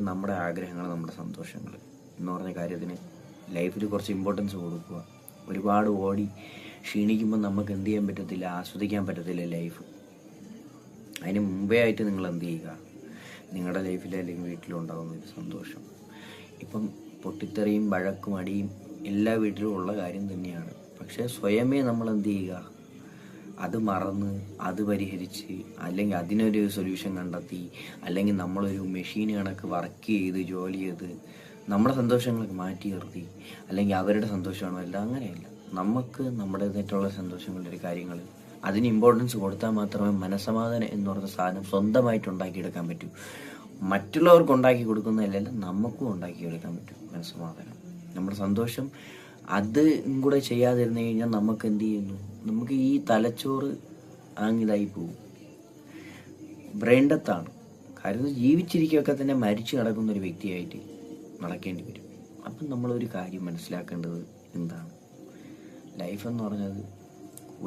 നമ്മുടെ ആഗ്രഹങ്ങൾ, നമ്മുടെ സന്തോഷങ്ങൾ എന്ന് പറഞ്ഞ കാര്യത്തിന് ലൈഫിൽ കുറച്ച് ഇമ്പോർട്ടൻസ് കൊടുക്കുക. ഒരുപാട് ഓടി ക്ഷീണിക്കുമ്പോൾ നമുക്ക് എന്ത് ചെയ്യാൻ പറ്റത്തില്ല, ആസ്വദിക്കാൻ പറ്റത്തില്ല ലൈഫ്. അതിന് മുമ്പേ ആയിട്ട് നിങ്ങൾ എന്ത് ചെയ്യുക, നിങ്ങളുടെ ലൈഫിൽ അല്ലെങ്കിൽ വീട്ടിലുണ്ടാകുന്ന ഒരു സന്തോഷം. ഇപ്പം പൊട്ടിത്തെറിയും വഴക്കും അടിയും എല്ലാ വീട്ടിലും ഉള്ള കാര്യം തന്നെയാണ്. പക്ഷേ സ്വയമേ നമ്മൾ എന്ത് ചെയ്യുക, അത് മറന്ന് അത് പരിഹരിച്ച്, അല്ലെങ്കിൽ അതിനൊരു സൊല്യൂഷൻ കണ്ടെത്തി, അല്ലെങ്കിൽ നമ്മളൊരു മെഷീൻ കണക്ക് വർക്ക് ചെയ്ത് ജോലി ചെയ്ത് നമ്മുടെ സന്തോഷങ്ങളൊക്കെ മാറ്റി നിർത്തി, അല്ലെങ്കിൽ അവരുടെ സന്തോഷമാണോ എല്ലാം, അങ്ങനെയല്ല. നമുക്ക് നമ്മുടേതായിട്ടുള്ള സന്തോഷങ്ങളുടെ ഒരു കാര്യങ്ങൾ അതിന് ഇമ്പോർട്ടൻസ് കൊടുത്താൽ മാത്രമേ മനസ്സമാധാനം എന്ന് പറഞ്ഞ സാധനം സ്വന്തമായിട്ട് ഉണ്ടാക്കിയെടുക്കാൻ പറ്റൂ. മറ്റുള്ളവർക്ക് ഉണ്ടാക്കി കൊടുക്കുന്നതല്ല, നമുക്കും ഉണ്ടാക്കിയെടുക്കാൻ പറ്റും മനസ്സമാധാനം. നമ്മുടെ സന്തോഷം അത് കൂടെ ചെയ്യാതിരുന്നു കഴിഞ്ഞാൽ നമുക്ക് എന്ത് ചെയ്യുന്നു, നമുക്ക് ഈ തലച്ചോറ് ആങ്ങിതായി പോകും, ബ്രെയിൻ ഡെത്താണ്. കാര്യം ജീവിച്ചിരിക്കുകയൊക്കെ തന്നെ മരിച്ചു നടക്കുന്ന ഒരു വ്യക്തിയായിട്ട് നടക്കേണ്ടി വരും. അപ്പം നമ്മളൊരു കാര്യം മനസ്സിലാക്കേണ്ടത് എന്താണ്, ലൈഫ് എന്ന് പറഞ്ഞത്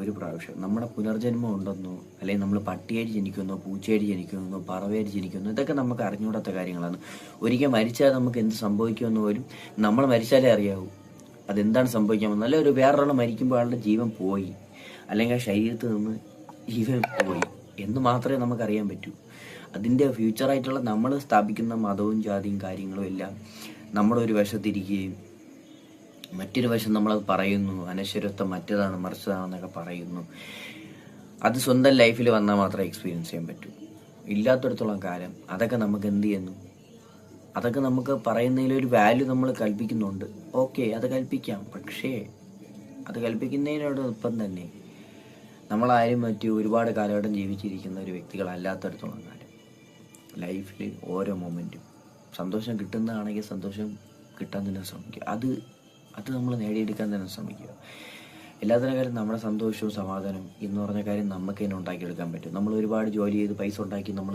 ഒരു പ്രാവശ്യം നമ്മുടെ പുനർജന്മം ഉണ്ടെന്നോ, അല്ലെങ്കിൽ നമ്മൾ പട്ടിയായിട്ട് ജനിക്കുന്നോ, പൂച്ചയായിട്ട് ജനിക്കുന്നോ, പറവയായിട്ട് ജനിക്കുന്നോ, ഇതൊക്കെ നമുക്ക് അറിഞ്ഞുകൂടാത്ത കാര്യങ്ങളാണ്. ഒരിക്കൽ മരിച്ചാൽ നമുക്ക് എന്ത് സംഭവിക്കുമെന്ന് പോലും നമ്മൾ മരിച്ചാലേ അറിയാവൂ. അതെന്താണ് സംഭവിക്കാൻ നല്ല ഒരു വേറൊരാൾ മരിക്കുമ്പോൾ ആളുടെ ജീവൻ പോയി, അല്ലെങ്കിൽ ആ ശരീരത്തിൽ നിന്ന് ജീവൻ പോയി എന്ന് മാത്രമേ നമുക്കറിയാൻ പറ്റൂ. അതിൻ്റെ ഫ്യൂച്ചറായിട്ടുള്ള നമ്മൾ സ്ഥാപിക്കുന്ന മതവും ജാതിയും കാര്യങ്ങളും എല്ലാം നമ്മുടെ ഒരു വശത്തിരിക്കുകയും മറ്റൊരു വശം നമ്മളത് പറയുന്നു, അനശ്വരത്വം മറ്റേതാണ് മറിച്ചതാണെന്നൊക്കെ പറയുന്നു. അത് സ്വന്തം ലൈഫിൽ വന്നാൽ മാത്രമേ എക്സ്പീരിയൻസ് ചെയ്യാൻ പറ്റൂ. ഇല്ലാത്തടത്തോളം കാലം അതൊക്കെ നമുക്ക് എന്ത് ചെയ്യുന്നു, അതൊക്കെ നമുക്ക് പറയുന്നതിലൊരു വാല്യൂ നമ്മൾ കൽപ്പിക്കുന്നുണ്ട്. ഓക്കെ, അത് കൽപ്പിക്കാം. പക്ഷേ അത് കൽപ്പിക്കുന്നതിനോടൊപ്പം തന്നെ നമ്മളാരും ഒരുപാട് കാലഘട്ടം ജീവിച്ചിരിക്കുന്ന ഒരു വ്യക്തികളല്ലാത്തടത്തോളം കാലം ലൈഫിൽ ഓരോ മൊമെൻറ്റും സന്തോഷം കിട്ടുന്നതാണെങ്കിൽ സന്തോഷം കിട്ടാൻ തന്നെ ശ്രമിക്കുക. അത് നമ്മൾ നേടിയെടുക്കാൻ തന്നെ ശ്രമിക്കുക. എല്ലാത്തിനും കാര്യം നമ്മുടെ സന്തോഷവും സമാധാനം എന്ന് പറഞ്ഞ കാര്യം നമുക്ക് തന്നെ ഉണ്ടാക്കിയെടുക്കാൻ പറ്റും. നമ്മൾ ഒരുപാട് ജോലി ചെയ്ത് പൈസ ഉണ്ടാക്കി നമ്മൾ